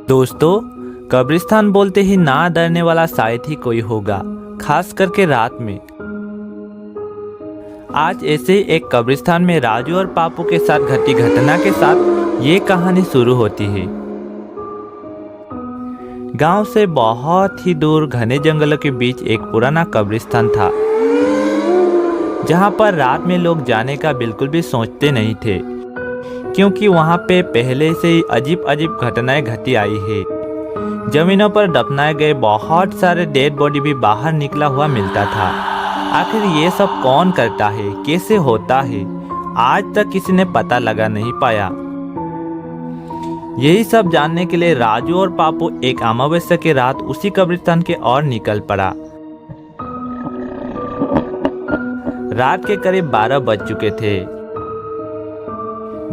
दोस्तों, कब्रिस्तान बोलते ही ना डरने वाला शायद ही कोई होगा, खास करके रात में। आज ऐसे ही एक कब्रिस्तान में राजू और पापू के साथ घटी घटना के साथ ये कहानी शुरू होती है। गांव से बहुत ही दूर घने जंगलों के बीच एक पुराना कब्रिस्तान था, जहां पर रात में लोग जाने का बिल्कुल भी सोचते नहीं थे, क्योंकि वहां पे पहले से ही अजीब अजीब घटनाएं घटी आई है। जमीनों पर दफनाए गए बहुत सारे डेड बॉडी भी बाहर निकला हुआ मिलता था। आखिर ये सब कौन करता है, कैसे होता है, आज तक किसी ने पता लगा नहीं पाया। यही सब जानने के लिए राजू और पापू एक अमावस्या की रात उसी कब्रिस्तान के ओर निकल पड़ा। रात के करीब 12 बज चुके थे।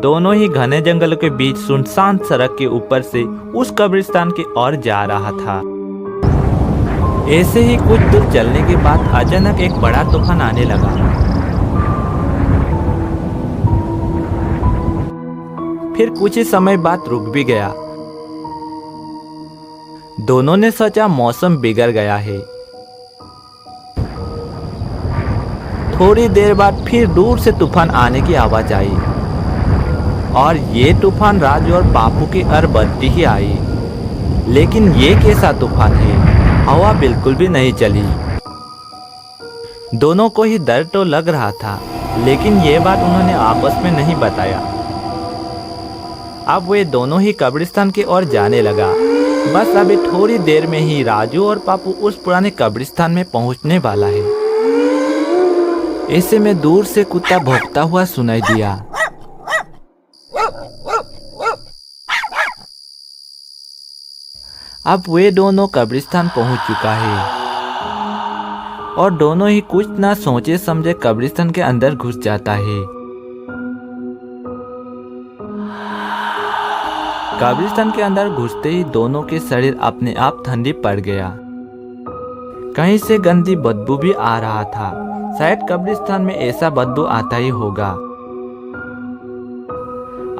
दोनों ही घने जंगलों के बीच सुनसान सड़क के ऊपर से उस कब्रिस्तान की ओर जा रहा था। ऐसे ही कुछ दूर चलने के बाद अचानक एक बड़ा तूफान आने लगा। फिर कुछ ही समय बाद रुक भी गया। दोनों ने सोचा मौसम बिगड़ गया है। थोड़ी देर बाद फिर दूर से तूफान आने की आवाज आई और ये तूफान राजू और पापू की ओर बढ़ती ही आई। लेकिन ये कैसा तूफान है, हवा बिल्कुल भी नहीं चली। दोनों को ही डर तो लग रहा था, लेकिन ये बात उन्होंने आपस में नहीं बताया। अब वे दोनों ही कब्रिस्तान की ओर जाने लगा। बस अभी थोड़ी देर में ही राजू और पापू उस पुराने कब्रिस्तान में पहुंचने वाला है। ऐसे में दूर से कुत्ता भौंकता हुआ सुनाई दिया। अब वे दोनों कब्रिस्तान पहुंच चुका है और दोनों ही कुछ ना सोचे समझे कब्रिस्तान के अंदर घुस जाता है। कब्रिस्तान के अंदर घुसते ही दोनों के शरीर अपने आप ठंडी पड़ गया। कहीं से गंदी बदबू भी आ रहा था। शायद कब्रिस्तान में ऐसा बदबू आता ही होगा।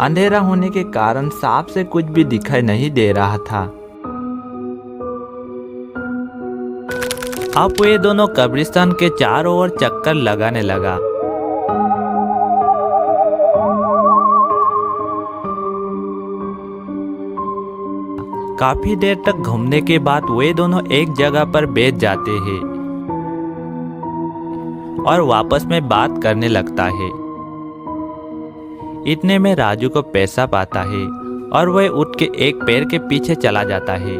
अंधेरा होने के कारण साफ से कुछ भी दिखाई नहीं दे रहा था। अब वे दोनों कब्रिस्तान के चारों ओर चक्कर लगाने लगा। काफी देर तक घूमने के बाद वे दोनों एक जगह पर बैठ जाते हैं और वापस में बात करने लगता है। इतने में राजू को पैसा पाता है और वह उठ के एक पेड़ के पीछे चला जाता है।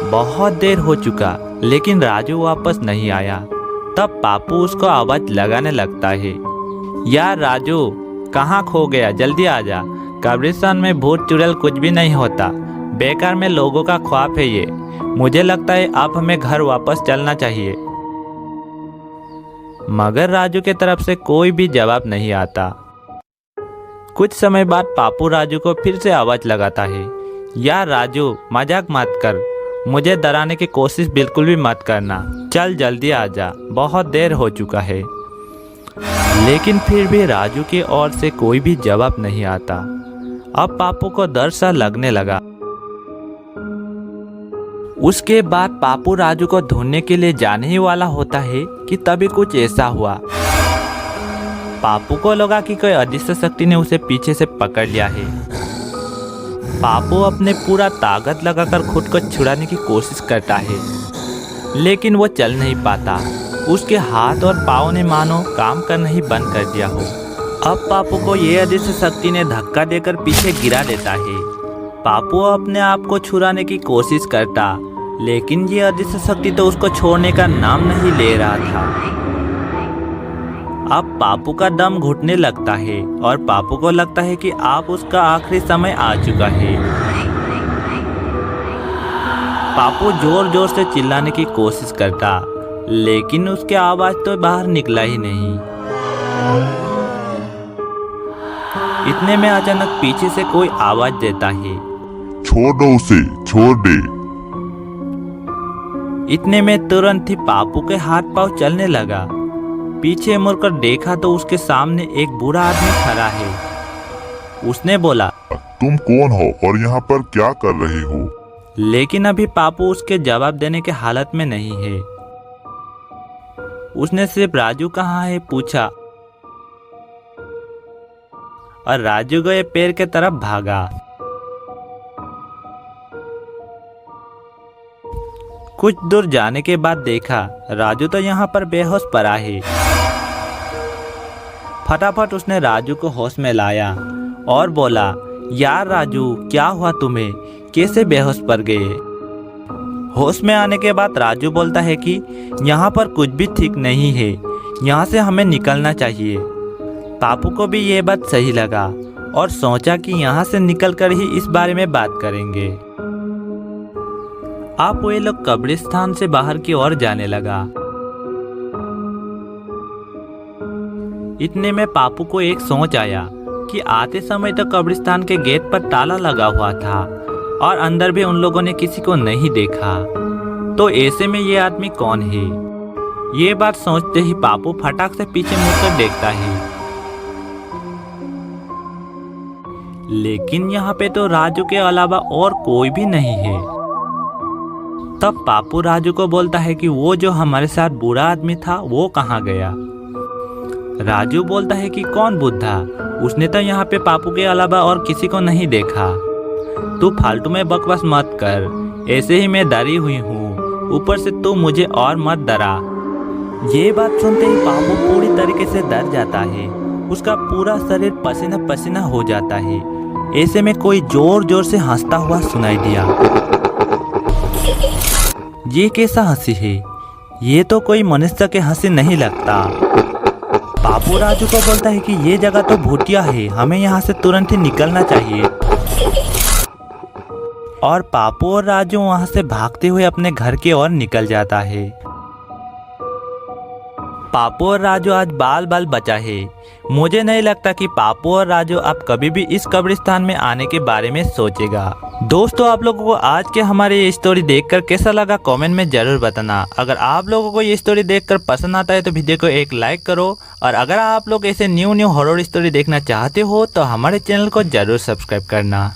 बहुत देर हो चुका, लेकिन राजू वापस नहीं आया। तब पापू उसको आवाज लगाने लगता है, यार राजू, कहाँ खो गया, जल्दी आ जा। कब्रिस्तान में भूत चुड़ैल कुछ भी नहीं होता, बेकार में लोगों का ख्वाब है ये। मुझे लगता है अब हमें घर वापस चलना चाहिए। मगर राजू के तरफ से कोई भी जवाब नहीं आता। कुछ समय बाद पापू राजू को फिर से आवाज लगाता है, यार राजू, मजाक मत कर, मुझे डराने की कोशिश बिल्कुल भी मत करना, चल जल्दी आ जा, बहुत देर हो चुका है। लेकिन फिर भी राजू की ओर से कोई भी जवाब नहीं आता। अब पापू को डर सा लगने लगा। उसके बाद पापू राजू को ढूंढने के लिए जाने ही वाला होता है कि तभी कुछ ऐसा हुआ। पापू को लगा कि कोई अदृश्य शक्ति ने उसे पीछे से पकड़ लिया है। पापू अपने पूरा ताकत लगाकर खुद को छुड़ाने की कोशिश करता है, लेकिन वो चल नहीं पाता। उसके हाथ और पाँव ने मानो काम करना ही बंद कर दिया हो। अब पापू को ये अदृश्य शक्ति ने धक्का देकर पीछे गिरा देता है। पापू अपने आप को छुड़ाने की कोशिश करता, लेकिन ये अदृश्य शक्ति तो उसको छोड़ने का नाम नहीं ले रहा था। अब पापू का दम घुटने लगता है और पापू को लगता है कि अब उसका आखिरी समय आ चुका है। पापू जोर जोर से चिल्लाने की कोशिश करता, लेकिन उसकी आवाज तो बाहर निकला ही नहीं। इतने में अचानक पीछे से कोई आवाज देता है, छोड़ दो उसे, छोड़ दे। इतने में तुरंत ही पापू के हाथ पांव चलने लगा। पीछे मुड़कर देखा तो उसके सामने एक बूढ़ा आदमी खड़ा है। उसने बोला, तुम कौन हो और यहाँ पर क्या कर रहे हो? लेकिन अभी पापू उसके जवाब देने के हालत में नहीं है। उसने सिर्फ राजू कहाँ है पूछा और राजू गए पेड़ के तरफ भागा। कुछ दूर जाने के बाद देखा राजू तो यहाँ पर बेहोश पड़ा है। फटाफट उसने राजू को होश में लाया और बोला, यार राजू क्या हुआ तुम्हें, कैसे बेहोश पड़ गए? होश में आने के बाद राजू बोलता है कि यहाँ पर कुछ भी ठीक नहीं है, यहाँ से हमें निकलना चाहिए। पापू को भी ये बात सही लगा और सोचा कि यहाँ से निकलकर ही इस बारे में बात करेंगे। अब वे लोग कब्रिस्तान से बाहर की ओर जाने लगा। इतने में पापू को एक सोच आया कि आते समय तो कब्रिस्तान के गेट पर ताला लगा हुआ था और अंदर भी उन लोगों ने किसी को नहीं देखा, तो ऐसे में ये आदमी कौन है? ये बात सोचते ही पापू फटाक से पीछे मुड़कर देखता है, लेकिन यहाँ पे तो राजू के अलावा और कोई भी नहीं है। तब पापू राजू को बोलता है कि वो जो हमारे साथ बूढ़ा आदमी था वो कहाँ गया? राजू बोलता है कि कौन बुढ़ा? उसने तो यहाँ पे पापू के अलावा और किसी को नहीं देखा। तू फालतू में बकवास मत कर, ऐसे ही मैं डरी हुई हूँ, ऊपर से तू मुझे और मत डरा। ये बात सुनते ही पापू पूरी तरीके से डर जाता है। उसका पूरा शरीर पसीना पसीना हो जाता है। ऐसे में कोई जोर जोर से हंसता हुआ सुनाई दिया। ये कैसा हंसी है? ये तो कोई मनुष्य के हंसी नहीं लगता। पापू राजू को बोलता है कि ये जगह तो भूतिया है, हमें यहाँ से तुरंत ही निकलना चाहिए। और पापू और राजू वहाँ से भागते हुए अपने घर की ओर निकल जाता है। पापू और राजू आज बाल बाल बचा है। मुझे नहीं लगता कि पापू और राजू अब कभी भी इस कब्रिस्तान में आने के बारे में सोचेगा। दोस्तों, आप लोगों को आज के हमारे ये स्टोरी देखकर कैसा लगा कमेंट में जरूर बताना। अगर आप लोगों को ये स्टोरी देखकर पसंद आता है तो वीडियो को एक लाइक करो, और अगर आप लोग ऐसे न्यू हॉरर स्टोरी देखना चाहते हो तो हमारे चैनल को जरूर सब्सक्राइब करना।